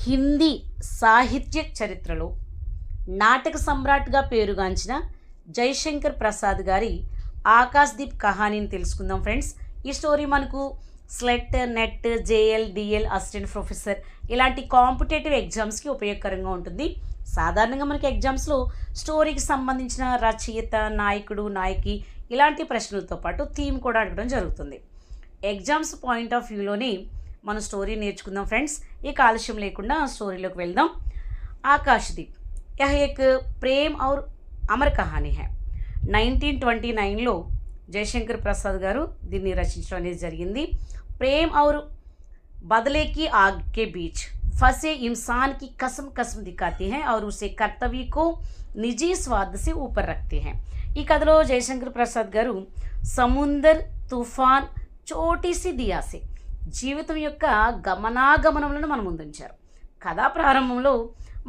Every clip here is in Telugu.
హిందీ సాహిత్య చరిత్రలో నాటక సమ్రాట్గా పేరుగాంచిన జయశంకర్ ప్రసాద్ గారి ఆకాశ్దీప్ కహానీని తెలుసుకుందాం ఫ్రెండ్స్. ఈ స్టోరీ మనకు slate, net, JL, DL, assistant professor ఇలాంటి కాంపిటేటివ్ ఎగ్జామ్స్కి ఉపయోగకరంగా ఉంటుంది. సాధారణంగా మనకి ఎగ్జామ్స్లో స్టోరీకి సంబంధించిన రచయిత, నాయకుడు, నాయకి ఇలాంటి ప్రశ్నలతో పాటు థీమ్ కూడా అడగడం జరుగుతుంది. ఎగ్జామ్స్ పాయింట్ ఆఫ్ వ్యూలోనే మన స్టోరీ నేర్చుకుందాం ఫ్రెండ్స్. ఈ కాలుష్యం లేకుండా స్టోరీలోకి వెళ్దాం. ఆకాశ్దీప్ यह एक प्रेम और అమర్ కహానీ హై. 1929లో జయశంకర్ ప్రసాద్ గారు దీన్ని రచించడం అనేది జరిగింది. ప్రేమ్ और बदले की आग के बीच फंसे इंसान की कसम कसम दिखाती हैं और उसे कर्तव्य को निजी स्वार्थ से ऊपर रखते हैं. ఈ కథలో జయశంకర్ ప్రసాద్ గారు సముందర్, తుఫాన్, చోటీసి దియాసే జీవితం యొక్క గమనాగమనములను మన ముందుంచారు. కథా ప్రారంభంలో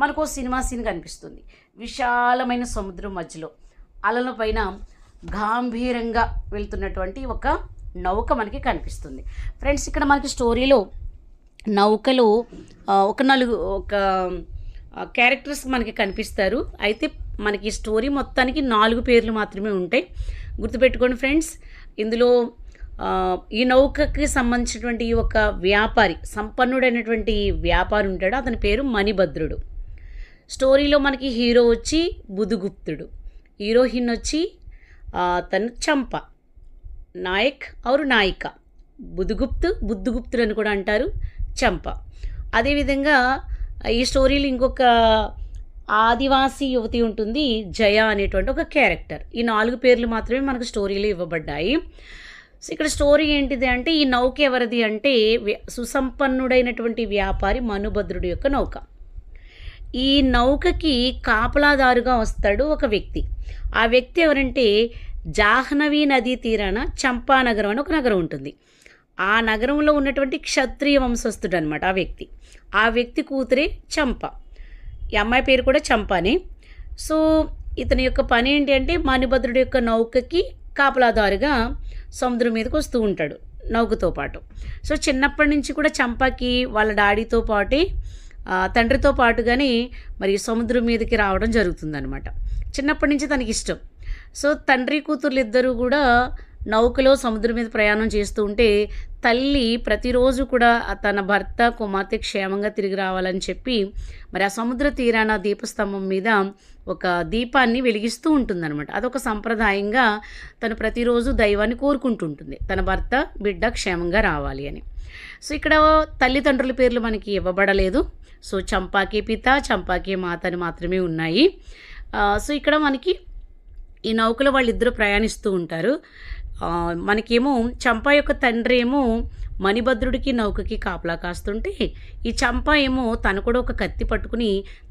మనకు సినిమా సీన్ కనిపిస్తుంది. విశాలమైన సముద్రం మధ్యలో అలల పైన గాంభీరంగా వెళ్తున్నటువంటి ఒక నౌక మనకి కనిపిస్తుంది. ఫ్రెండ్స్, ఇక్కడ మనకి స్టోరీలో నౌకలో ఒక క్యారెక్టర్స్ మనకి కనిపిస్తారు. అయితే మనకి స్టోరీ మొత్తానికి 4 పేర్లు మాత్రమే ఉంటాయి. గుర్తుపెట్టుకోండి ఫ్రెండ్స్. ఇందులో ఈ నౌకకి సంబంధించినటువంటి ఒక వ్యాపారి, సంపన్నుడైనటువంటి వ్యాపారి ఉంటాడు. అతని పేరు మణిభద్రుడు. స్టోరీలో మనకి హీరో వచ్చి బుధుగుప్తుడు, హీరోయిన్ వచ్చి తను చంప, నాయక్ और నాయిక బుద్ధుగుప్తుడు అని కూడా అంటారు, చంప. అదేవిధంగా ఈ స్టోరీలో ఇంకొక ఆదివాసీ యువతి ఉంటుంది, జయ అనేటువంటి ఒక క్యారెక్టర్. ఈ 4 పేర్లు మాత్రమే మనకు స్టోరీలో ఇవ్వబడ్డాయి. సో ఇక్కడ స్టోరీ ఏంటిది అంటే, ఈ నౌక ఎవరిది అంటే సుసంపన్నుడైనటువంటి వ్యాపారి మనుభద్రుడి యొక్క నౌక. ఈ నౌకకి కాపలాదారుగా వస్తాడు ఒక వ్యక్తి. ఆ వ్యక్తి ఎవరంటే జాహ్నవి నదీ తీరాన చంపానగరం అని ఒక నగరం ఉంటుంది. ఆ నగరంలో ఉన్నటువంటి క్షత్రియ వంశస్థుడు అనమాట ఆ వ్యక్తి కూతురే చంప. ఈ అమ్మాయి పేరు కూడా చంపానే. సో ఇతని యొక్క పని ఏంటి అంటే మణిభద్రుడి యొక్క నౌకకి కాపలాదారుగా సముద్రం మీదకి వస్తూ ఉంటాడు నౌకతో పాటు. సో చిన్నప్పటి నుంచి కూడా చంపకి వాళ్ళ డాడీతో పాటే, తండ్రితో పాటుగానే మరి సముద్రం మీదకి రావడం జరుగుతుందనమాట. చిన్నప్పటి నుంచి తనకి ఇష్టం. సో తండ్రి కూతుర్లు ఇద్దరూ కూడా నౌకలో సముద్రం మీద ప్రయాణం చేస్తూ ఉంటే తల్లి ప్రతిరోజు కూడా తన భర్త, కుమార్తె క్షేమంగా తిరిగి రావాలని చెప్పి మరి ఆ సముద్ర తీరాన దీపస్తంభం మీద ఒక దీపాన్ని వెలిగిస్తూ ఉంటుందన్నమాట. అదొక సంప్రదాయంగా తను ప్రతిరోజు దైవాన్ని కోరుకుంటుంటుంది, తన భర్త, బిడ్డ క్షేమంగా రావాలి అని. సో ఇక్కడ తల్లిదండ్రుల పేర్లు మనకి ఇవ్వబడలేదు. సో చంపాకే పిత, చంపాకే మాత అని మాత్రమే ఉన్నాయి. సో ఇక్కడ మనకి ఈ నౌకలో వాళ్ళిద్దరూ ప్రయాణిస్తూ ఉంటారు. మనకేమో చంపా యొక్క తండ్రి ఏమో మణిభద్రుడికి నౌకకి కాపలా కాస్తుంటే, ఈ చంపా ఏమో తను కూడా ఒక కత్తి పట్టుకుని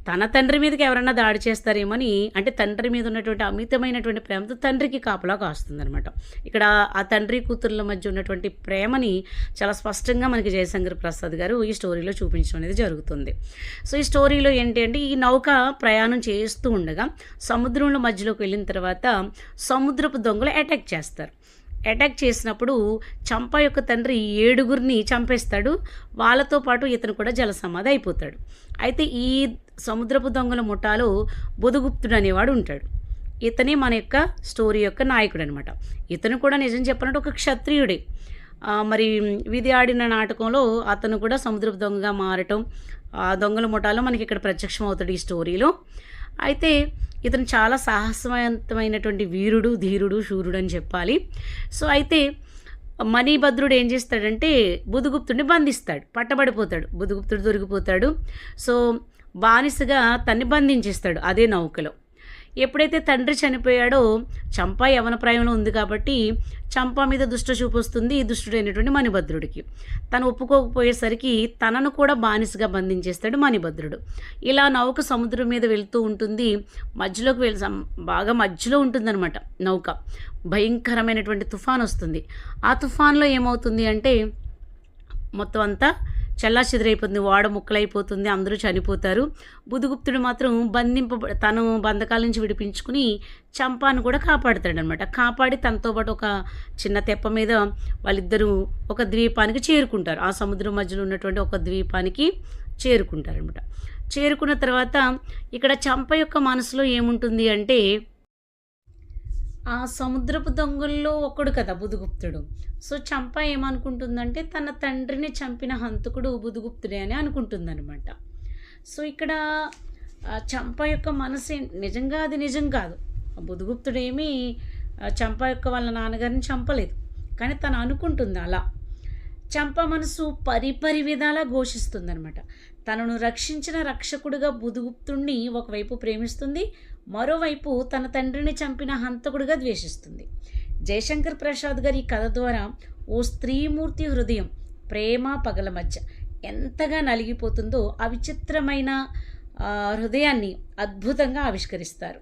తన తండ్రి మీదకి ఎవరన్నా దాడి చేస్తారేమని, అంటే తండ్రి మీద ఉన్నటువంటి అమితమైనటువంటి ప్రేమతో తండ్రికి కాపలా కాస్తుందనమాట. ఇక్కడ ఆ తండ్రి కూతుర్ల మధ్య ఉన్నటువంటి ప్రేమని చాలా స్పష్టంగా మనకి జయశంకర్ ప్రసాద్ గారు ఈ స్టోరీలో చూపించడం అనేది జరుగుతుంది. సో ఈ స్టోరీలో ఏంటి అంటే, ఈ నౌక ప్రయాణం చేస్తూ ఉండగా సముద్రంలో మధ్యలోకి వెళ్ళిన తర్వాత సముద్రపు దొంగలు అటాక్ చేస్తారు. అటాక్ చేసినప్పుడు చంపా యొక్క తండ్రి 7గురిని చంపేస్తాడు. వాళ్ళతో పాటు ఇతను కూడా జలసమాధి అయిపోతాడు. అయితే ఈ సముద్రపు దొంగల ముఠాలో బుధగుప్తుడు అనేవాడు ఉంటాడు. ఇతనే మన యొక్క స్టోరీ యొక్క నాయకుడు అనమాట. ఇతను కూడా నిజం చెప్పాలంటే ఒక క్షత్రియుడే. మరి విధి ఆడిన నాటకంలో అతను కూడా సముద్రపు దొంగగా మారటం, ఆ దొంగల ముఠాలో మనకి ఇక్కడ ప్రత్యక్షం అవుతాడు ఈ స్టోరీలో. అయితే ఇతను చాలా సాహసవంతమైనటువంటి వీరుడు, ధీరుడు, శూరుడు అని చెప్పాలి. సో అయితే మణిభద్రుడు ఏం చేస్తాడంటే బుధగుప్తుడిని బంధిస్తాడు, పట్టబడిపోతాడు. బుధగుప్తుడు దొరికిపోతాడు. సో బానిసగా తన్ని బంధించేస్తాడు అదే నౌకలో. ఎప్పుడైతే తండ్రి చనిపోయాడో చంపా యవన ప్రాయంలో ఉంది కాబట్టి చంపా మీద దుష్ట చూపు వస్తుంది ఈ దుష్టుడైనటువంటి మణిభద్రుడికి. తను ఒప్పుకోకపోయేసరికి తనను కూడా బానిసగా బంధించేస్తాడు మణిభద్రుడు. ఇలా నౌక సముద్రం మీద వెళ్తూ ఉంటుంది. మధ్యలోకి బాగా మధ్యలో ఉంటుందన్నమాట నౌక. భయంకరమైనటువంటి తుఫాన్ వస్తుంది. ఆ తుఫాన్లో ఏమవుతుంది అంటే మొత్తం అంతా చెల్లాచెదురైపోతుంది, ఓడ ముక్కలైపోతుంది, అందరూ చనిపోతారు. బుధగుప్తుడు మాత్రం తను బంధకాల నుంచి విడిపించుకుని చంపాను కూడా కాపాడుతాడనమాట. కాపాడి తనతో పాటు ఒక చిన్న తెప్ప మీద వాళ్ళిద్దరూ ఒక ద్వీపానికి చేరుకుంటారు. ఆ సముద్రం మధ్యలో ఉన్నటువంటి ఒక ద్వీపానికి చేరుకుంటారనమాట. చేరుకున్న తర్వాత ఇక్కడ చంప యొక్క మనసులో ఏముంటుంది అంటే, ఆ సముద్రపు దొంగల్లో ఒకడు కదా బుధుగుప్తుడు. సో, చంప ఏమనుకుంటుందంటే తన తండ్రిని చంపిన హంతకుడు బుధుగుప్తుడే అని అనుకుంటుందనమాట. సో, ఇక్కడ చంప యొక్క మనసు నిజంగా అది నిజం కాదు. బుధుగుప్తుడేమీ చంప యొక్క వాళ్ళ నాన్నగారిని చంపలేదు. కానీ తను అనుకుంటుంది అలా. చంప మనసు పరిపరి విధాలా ఘోషిస్తుందనమాట. తనను రక్షించిన రక్షకుడిగా బుధుగుప్తుణ్ణి ఒకవైపు ప్రేమిస్తుంది, మరోవైపు తన తండ్రిని చంపిన హంతకుడిగా ద్వేషిస్తుంది. జయశంకర్ ప్రసాద్ గారి ఈ కథ ద్వారా ఓ స్త్రీమూర్తి హృదయం ప్రేమ పగల మధ్య ఎంతగా నలిగిపోతుందో ఆ విచిత్రమైన హృదయాన్ని అద్భుతంగా ఆవిష్కరిస్తారు.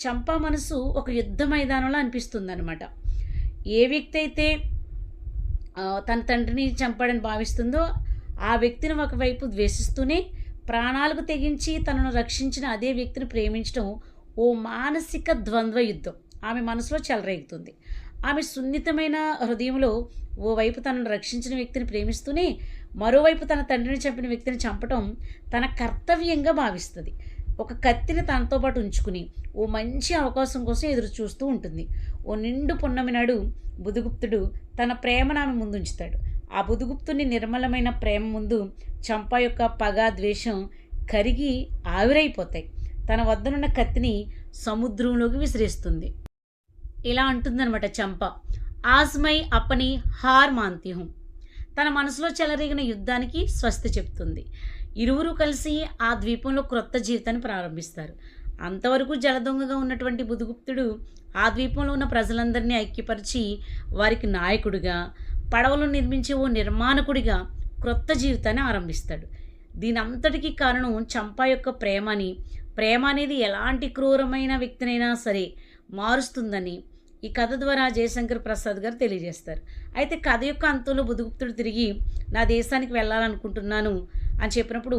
చంపా మనసు ఒక యుద్ధ మైదానంలో అనిపిస్తుందన్నమాట. ఏ వ్యక్తి అయితే తన తండ్రిని చంపాడని భావిస్తుందో ఆ వ్యక్తిని ఒకవైపు ద్వేషిస్తూనే ప్రాణాలకు తెగించి తనను రక్షించిన అదే వ్యక్తిని ప్రేమించడం ఓ మానసిక ద్వంద్వ యుద్ధం ఆమె మనసులో చెలరేగుతుంది. ఆమె సున్నితమైన హృదయంలో ఓవైపు తనను రక్షించిన వ్యక్తిని ప్రేమిస్తూనే మరోవైపు తన తండ్రిని చంపిన వ్యక్తిని చంపటం తన కర్తవ్యంగా భావిస్తుంది. ఒక కత్తిని తనతో పాటు ఉంచుకుని ఓ మంచి అవకాశం కోసం ఎదురు చూస్తూ ఉంటుంది. ఓ నిండు పున్నమి నాడు బుధుగుప్తుడు తన ప్రేమను ఆమె ముందుంచుతాడు. ఆ బుధుగుప్తుని నిర్మలమైన ప్రేమ ముందు చంప యొక్క పగ ద్వేషం కరిగి ఆవిరైపోతాయి. తన వద్దనున్న కత్తిని సముద్రంలోకి విసిరేస్తుంది. ఇలా అంటుందన్నమాట చంప, ఆజ్మై అప్పని హార్ మాంతి హూం. తన మనసులో చెలరేగిన యుద్ధానికి స్వస్తి చెప్తుంది. ఇరువురు కలిసి ఆ ద్వీపంలో క్రొత్త జీవితాన్ని ప్రారంభిస్తారు. అంతవరకు జలదొంగగా ఉన్నటువంటి బుధుగుప్తుడు ఆ ద్వీపంలో ఉన్న ప్రజలందరినీ ఐక్యపరిచి వారికి నాయకుడిగా, పడవలు నిర్మించే ఓ నిర్మాణకుడిగా క్రొత్త జీవితాన్ని ఆరంభిస్తాడు. దీని అంతటికీ కారణం చంపా యొక్క ప్రేమ అనేది ఎలాంటి క్రూరమైన వ్యక్తినైనా సరే మారుస్తుందని ఈ కథ ద్వారా జయశంకర్ ప్రసాద్ గారు తెలియజేస్తారు. అయితే కథ యొక్క అంతంలో బుధుగుప్తుడు తిరిగి నా దేశానికి వెళ్ళాలనుకుంటున్నాను అని చెప్పినప్పుడు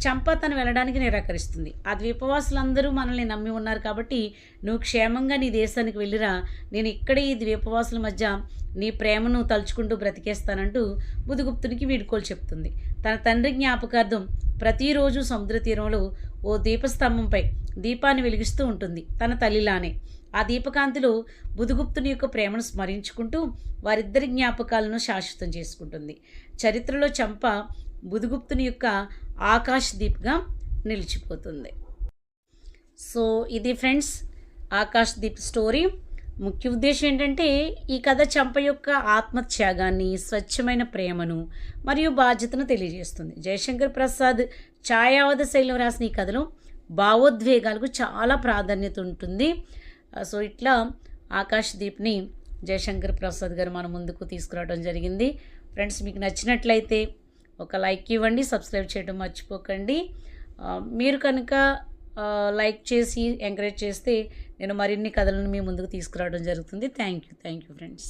చంప తను వెళ్ళడానికి నిరాకరిస్తుంది. ఆ ద్వీపవాసులందరూ మనల్ని నమ్మి ఉన్నారు కాబట్టి నువ్వు క్షేమంగా నీ దేశానికి వెళ్ళిరా, నేను ఇక్కడే ఈ ద్వీపవాసుల మధ్య నీ ప్రేమను తలుచుకుంటూ బ్రతికేస్తానంటూ బుధుగుప్తునికి వీడ్కోలు చెప్తుంది. తన తండ్రి జ్ఞాపకార్థం ప్రతిరోజు సముద్ర తీరంలో ఓ దీపస్తంభంపై దీపాన్ని వెలిగిస్తూ ఉంటుంది తన తల్లిలానే. ఆ దీపకాంతిలో బుధుగుప్తుని యొక్క ప్రేమను స్మరించుకుంటూ వారిద్దరి జ్ఞాపకాలను శాశ్వతం చేసుకుంటుంది. చరిత్రలో చంప బుధుగుప్తుని యొక్క ఆకాశ్ దీప్గా నిలిచిపోతుంది. సో ఇది ఫ్రెండ్స్ ఆకాశ్ దీప్ స్టోరీ. ముఖ్య ఉద్దేశం ఏంటంటే ఈ కథ చంప యొక్క ఆత్మత్యాగాన్ని, స్వచ్ఛమైన ప్రేమను మరియు బాధ్యతను తెలియజేస్తుంది. జయశంకర్ ప్రసాద్ ఛాయావధ శైలిలో రాసిన ఈ కథలో భావోద్వేగాలకు చాలా ప్రాధాన్యత ఉంటుంది. సో ఇట్లా ఆకాశ్ దీప్ని జయశంకర్ ప్రసాద్ గారు మన ముందుకు తీసుకురావడం జరిగింది. ఫ్రెండ్స్ మీకు నచ్చినట్లయితే ఒక లైక్ ఇవ్వండి, సబ్స్క్రైబ్ చేయడం మర్చిపోకండి. మీరు కనుక లైక్ చేసి ఎంకరేజ్ చేస్తే నేను మరిన్ని కథలను మీ ముందుకు తీసుకురావడం జరుగుతుంది. Thank you friends.